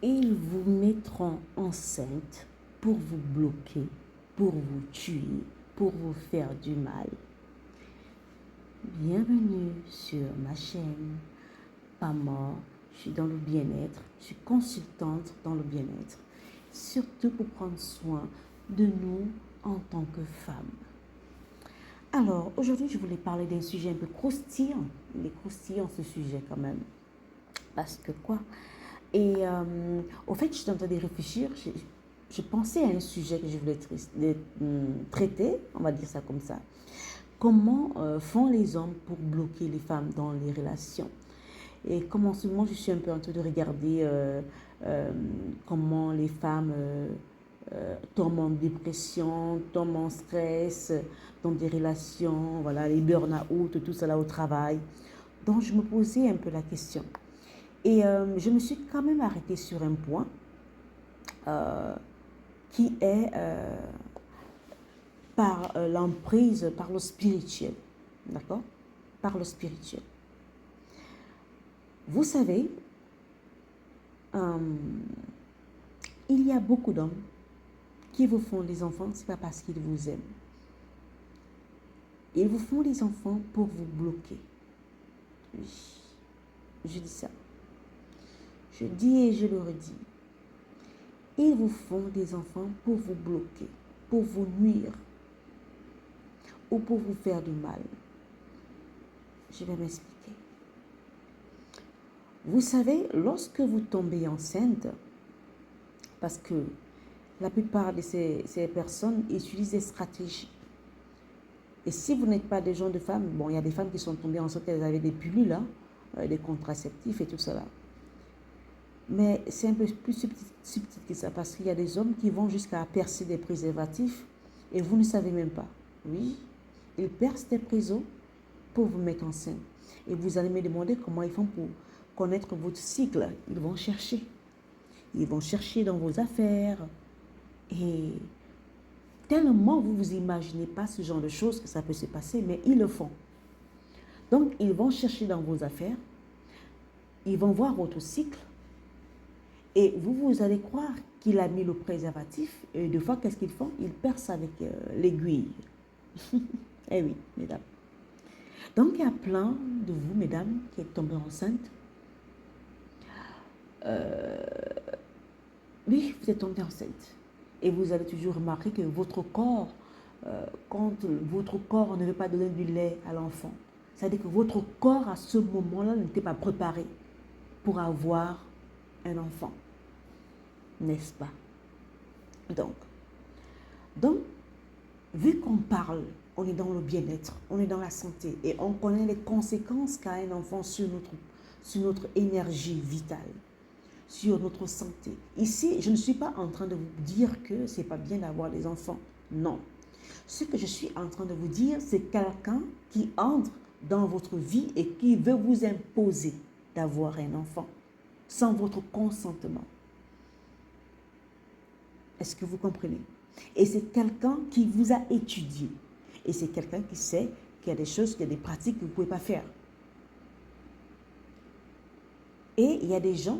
Ils vous mettront enceinte pour vous bloquer, pour vous tuer, pour vous faire du mal. Bienvenue sur ma chaîne Pas Mort. Je suis dans le bien-être, je suis consultante dans le bien-être, surtout pour prendre soin de nous en tant que femmes. Alors, aujourd'hui, je voulais parler d'un sujet un peu croustillant. Il est croustillant ce sujet quand même. Parce que quoi? Et au fait, je suis en train de réfléchir. Je pensais à un sujet que je voulais traiter, on va dire ça comme ça. Comment font les hommes pour bloquer les femmes dans les relations? Et comme en ce moment, je suis un peu en train de regarder comment les femmes tombent en dépression, tombent en stress, dans des relations, voilà, les burn-out, tout cela au travail. Donc, je me posais un peu la question. Et je me suis quand même arrêtée sur un point euh, qui est par l'emprise, par le spirituel. D'accord? Par le spirituel. Vous savez, euh, il y a beaucoup d'hommes qui vous font des enfants, ce n'est pas parce qu'ils vous aiment. Ils vous font des enfants pour vous bloquer. Oui, je dis ça. Je dis et je le redis. Ils vous font des enfants pour vous bloquer, pour vous nuire ou pour vous faire du mal. Je vais m'expliquer. Vous savez, lorsque vous tombez enceinte, parce que la plupart de ces personnes utilisent des stratégies. Et si vous n'êtes pas des gens de femmes, bon, il y a des femmes qui sont tombées enceintes, elles avaient des pilules, des contraceptifs et tout cela. Mais c'est un peu plus subtil que ça, parce qu'il y a des hommes qui vont jusqu'à percer des préservatifs et vous ne savez même pas. Oui, ils percent des présos pour vous mettre enceinte. Et vous allez me demander comment ils font pour connaître votre cycle. Ils vont chercher. Ils vont chercher dans vos affaires. Et tellement vous ne vous imaginez pas ce genre de choses que ça peut se passer, mais ils le font. Donc, ils vont chercher dans vos affaires. Ils vont voir votre cycle. Et vous allez croire qu'il a mis le préservatif. Et des fois, qu'est-ce qu'ils font? Ils percent avec l'aiguille. Eh oui, mesdames. Donc, il y a plein de vous, mesdames, qui êtes tombées enceintes. Oui, vous êtes tombée enceinte. Et vous allez toujours remarquer que votre corps, quand votre corps ne veut pas donner du lait à l'enfant, c'est-à-dire que votre corps, à ce moment-là, n'était pas préparé pour avoir un enfant. N'est-ce pas? Donc, vu qu'on parle, on est dans le bien-être, on est dans la santé et on connaît les conséquences qu'a un enfant sur notre énergie vitale, sur notre santé. Ici, je ne suis pas en train de vous dire que ce n'est pas bien d'avoir des enfants. Non. Ce que je suis en train de vous dire, c'est quelqu'un qui entre dans votre vie et qui veut vous imposer d'avoir un enfant sans votre consentement. Est-ce que vous comprenez? Et c'est quelqu'un qui vous a étudié. Et c'est quelqu'un qui sait qu'il y a des choses, qu'il y a des pratiques que vous ne pouvez pas faire. Et il y a des gens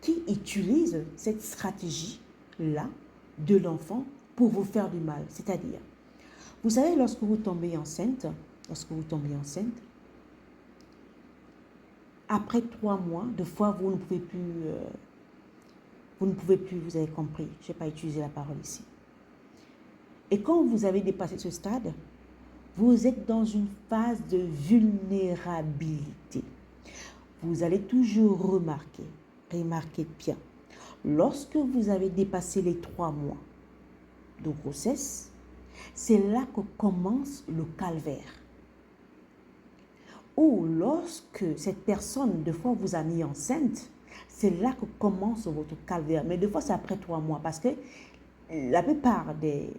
qui utilisent cette stratégie-là de l'enfant pour vous faire du mal. C'est-à-dire, vous savez, lorsque vous tombez enceinte, après 3 mois, de fois, vous ne pouvez plus, vous avez compris, je n'ai pas utilisé la parole ici. Et quand vous avez dépassé ce stade, vous êtes dans une phase de vulnérabilité. Vous allez toujours remarquer bien, lorsque vous avez dépassé les 3 mois de grossesse, c'est là que commence le calvaire. Ou lorsque cette personne, de fois, vous a mis enceinte, c'est là que commence votre calvaire. Mais de fois, c'est après 3 mois, parce que la plupart de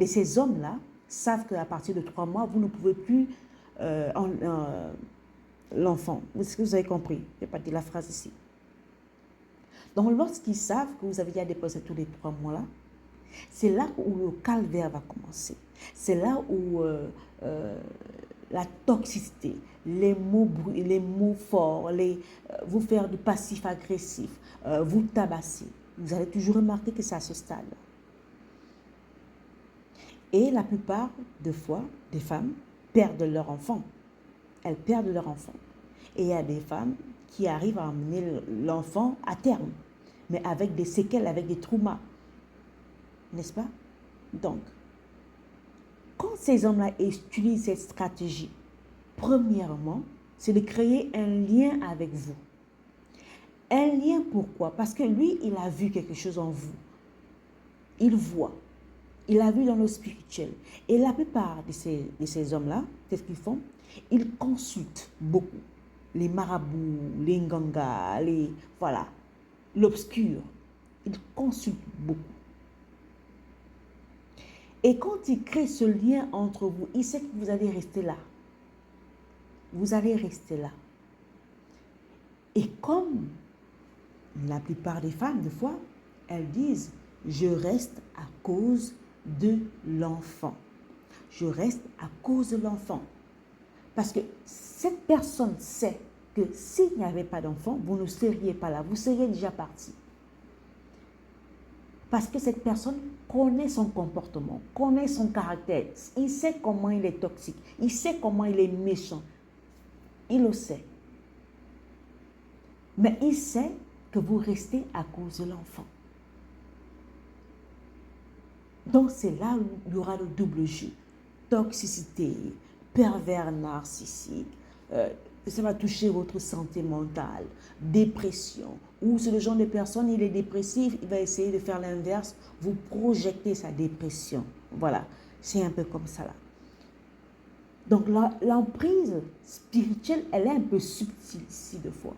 ces hommes-là savent qu'à partir de 3 mois, vous ne pouvez plus l'enfant. Est-ce que vous avez compris? Je n'ai pas dit la phrase ici. Donc, lorsqu'ils savent que vous avez déjà dépassé tous les 3 mois-là, c'est là où le calvaire va commencer. C'est là où la toxicité, les mots forts, vous faire du passif-agressif, vous tabasser. Vous allez toujours remarquer que c'est à ce stade. Et la plupart des fois, des femmes perdent leur enfant. Elles perdent leur enfant. Et il y a des femmes qui arrivent à emmener l'enfant à terme, mais avec des séquelles, avec des traumas. N'est-ce pas? Donc, quand ces hommes-là utilisent cette stratégie, premièrement, c'est de créer un lien avec vous. Un lien pourquoi? Parce que lui, il a vu quelque chose en vous. Il voit. Il a vu dans le spirituel. Et la plupart de ces hommes-là, qu'est-ce qu'ils font? Ils consultent beaucoup. Les marabouts, les ngangas, voilà, l'obscur. Ils consultent beaucoup. Et quand il crée ce lien entre vous, il sait que vous allez rester là. Vous allez rester là. Et comme la plupart des femmes, des fois, elles disent, je reste à cause de l'enfant. Je reste à cause de l'enfant. Parce que cette personne sait que s'il n'y avait pas d'enfant, vous ne seriez pas là. Vous seriez déjà parti. Parce que cette personne connaît son comportement, connaît son caractère. Il sait comment il est toxique. Il sait comment il est méchant. Il le sait. Mais il sait que vous restez à cause de l'enfant. Donc c'est là où il y aura le double jeu. Toxicité, pervers narcissique, ça va toucher votre santé mentale, dépression. Ou c'est le genre de personne, il est dépressif, il va essayer de faire l'inverse, vous projetez sa dépression. Voilà, c'est un peu comme ça là. Donc l'emprise spirituelle, elle est un peu subtile ici de fois.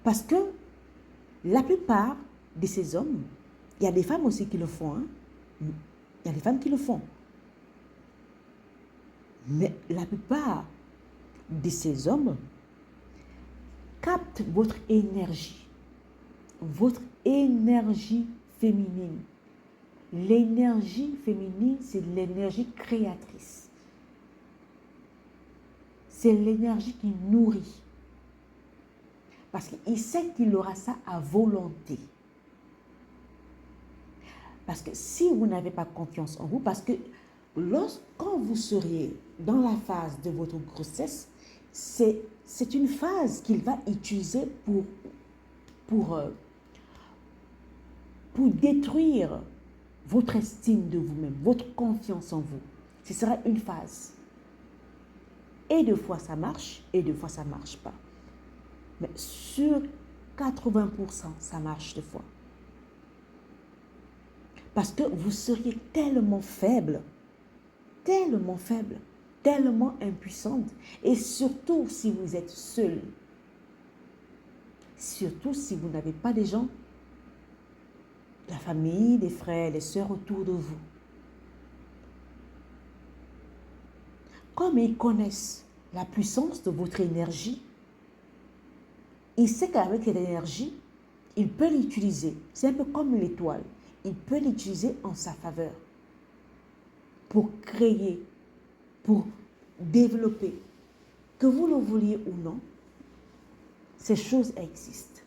Parce que la plupart de ces hommes, il y a des femmes aussi qui le font. Hein? Il y a des femmes qui le font. Mais la plupart de ces hommes captent votre énergie féminine. L'énergie féminine, c'est l'énergie créatrice. C'est l'énergie qui nourrit. Parce qu'il sait qu'il aura ça à volonté. Parce que si vous n'avez pas confiance en vous, parce que quand vous seriez dans la phase de votre grossesse, c'est une phase qu'il va utiliser pour détruire votre estime de vous-même, votre confiance en vous. Ce sera une phase. Et des fois ça marche, et des fois ça ne marche pas. Mais sur 80%, ça marche des fois. Parce que vous seriez tellement faible, tellement impuissante. Et surtout si vous êtes seul. Surtout si vous n'avez pas des gens, la famille, des frères, des sœurs autour de vous. Comme ils connaissent la puissance de votre énergie, il sait qu'avec cette énergie, il peut l'utiliser. C'est un peu comme l'étoile. Il peut l'utiliser en sa faveur pour créer, pour développer. Que vous le vouliez ou non, ces choses existent.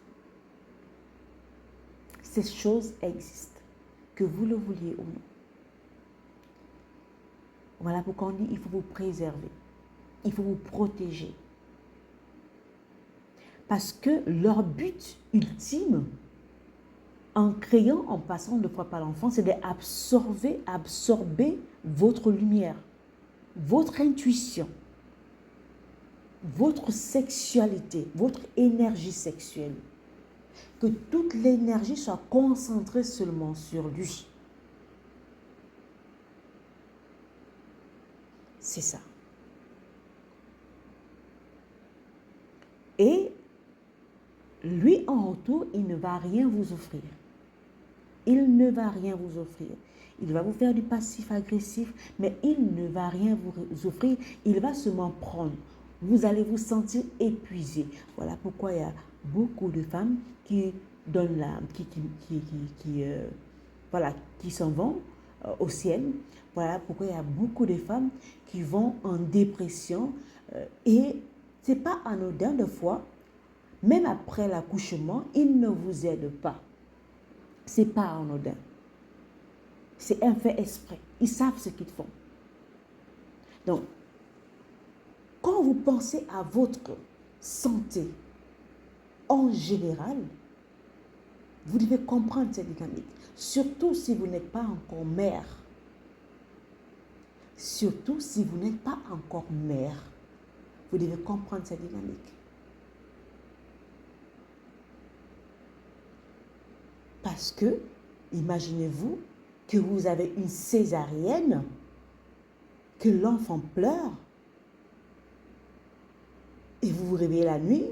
Ces choses existent. Que vous le vouliez ou non. Voilà pourquoi on dit il faut vous préserver. Il faut vous protéger. Parce que leur but ultime, en créant, en passant de fois par l'enfant, c'est d'absorber votre lumière, votre intuition, votre sexualité, votre énergie sexuelle. Que toute l'énergie soit concentrée seulement sur lui. C'est ça. Et lui, en retour, il ne va rien vous offrir. Il ne va rien vous offrir. Il va vous faire du passif agressif, mais il ne va rien vous offrir. Il va seulement prendre. Vous allez vous sentir épuisé. Voilà pourquoi il y a beaucoup de femmes qui donnent qui s'en vont au ciel. Voilà pourquoi il y a beaucoup de femmes qui vont en dépression et c'est pas anodin de fois, même après l'accouchement, ils ne vous aident pas. C'est pas anodin. C'est un fait exprès. Ils savent ce qu'ils font. Donc, quand vous pensez à votre santé en général, vous devez comprendre cette dynamique. Surtout si vous n'êtes pas encore mère. Surtout si vous n'êtes pas encore mère. Vous devez comprendre cette dynamique. Parce que, imaginez-vous que vous avez une césarienne, que l'enfant pleure, et vous vous réveillez la nuit,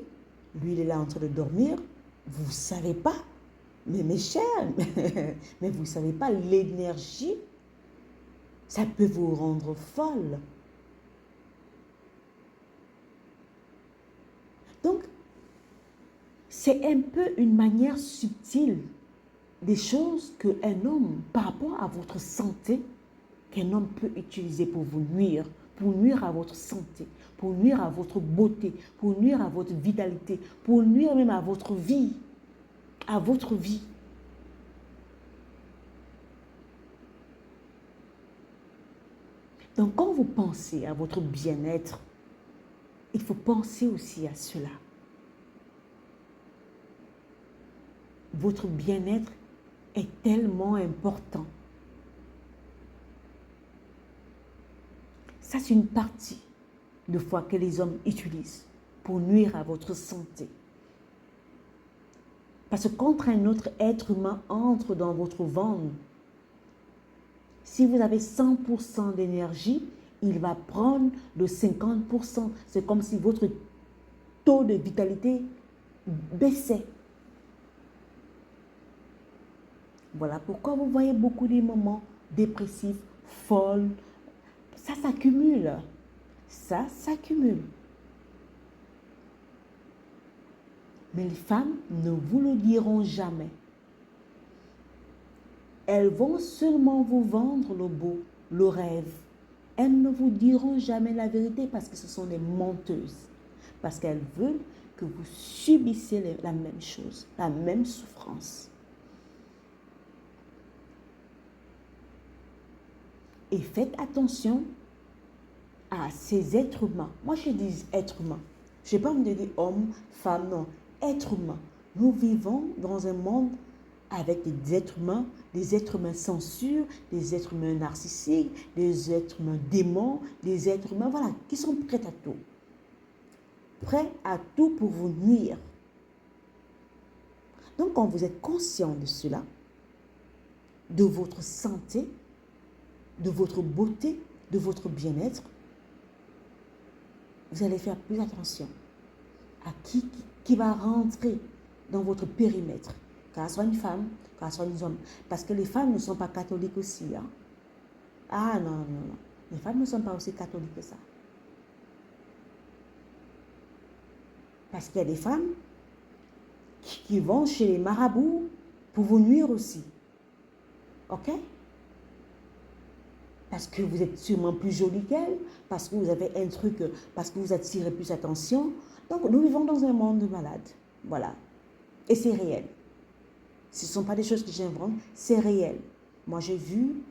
lui il est là en train de dormir, vous ne savez pas, mais mes chers, mais vous ne savez pas l'énergie, ça peut vous rendre folle. Donc, c'est un peu une manière subtile des choses qu'un homme, par rapport à votre santé, qu'un homme peut utiliser pour vous nuire, pour nuire à votre santé, pour nuire à votre beauté, pour nuire à votre vitalité, pour nuire même à votre vie, à votre vie. Donc, quand vous pensez à votre bien-être, il faut penser aussi à cela. Votre bien-être est tellement important. Ça, c'est une partie de fois que les hommes utilisent pour nuire à votre santé. Parce que quand un autre être humain entre dans votre ventre, si vous avez 100% d'énergie, il va prendre de 50%. C'est comme si votre taux de vitalité baissait. Voilà pourquoi vous voyez beaucoup de moments dépressifs, folles. Ça s'accumule. Ça s'accumule. Mais les femmes ne vous le diront jamais. Elles vont seulement vous vendre le beau, le rêve. Elles ne vous diront jamais la vérité parce que ce sont des menteuses. Parce qu'elles veulent que vous subissiez la même chose, la même souffrance. Et faites attention à ces êtres humains. Moi, je dis êtres humains. Je n'ai pas envie de dire homme, femme, non. Êtres humains. Nous vivons dans un monde avec des êtres humains censures, des êtres humains narcissiques, des êtres humains démons, des êtres humains, voilà, qui sont prêts à tout. Prêts à tout pour vous nuire. Donc, quand vous êtes conscient de cela, de votre santé, de votre beauté, de votre bien-être, vous allez faire plus attention à qui va rentrer dans votre périmètre, qu'elle soit une femme, qu'elle soit un homme. Parce que les femmes ne sont pas catholiques aussi. Hein? Ah non, non, non. Les femmes ne sont pas aussi catholiques que ça. Parce qu'il y a des femmes qui vont chez les marabouts pour vous nuire aussi. Ok? Parce que vous êtes sûrement plus jolie qu'elle, parce que vous avez un truc, parce que vous attirez plus attention. Donc, nous vivons dans un monde de malades. Voilà. Et c'est réel. Ce ne sont pas des choses que j'invente, c'est réel. Moi, j'ai vu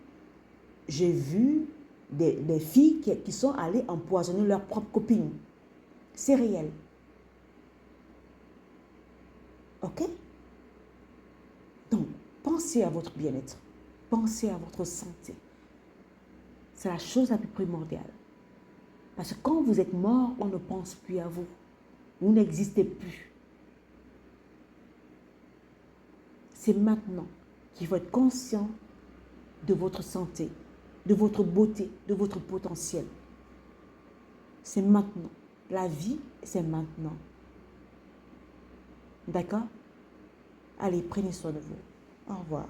des filles qui sont allées empoisonner leurs propres copines. C'est réel. Ok? Donc, pensez à votre bien-être. Pensez à votre santé. C'est la chose la plus primordiale. Parce que quand vous êtes mort, on ne pense plus à vous. Vous n'existez plus. C'est maintenant qu'il faut être conscient de votre santé, de votre beauté, de votre potentiel. C'est maintenant. La vie, c'est maintenant. D'accord? Allez, prenez soin de vous. Au revoir.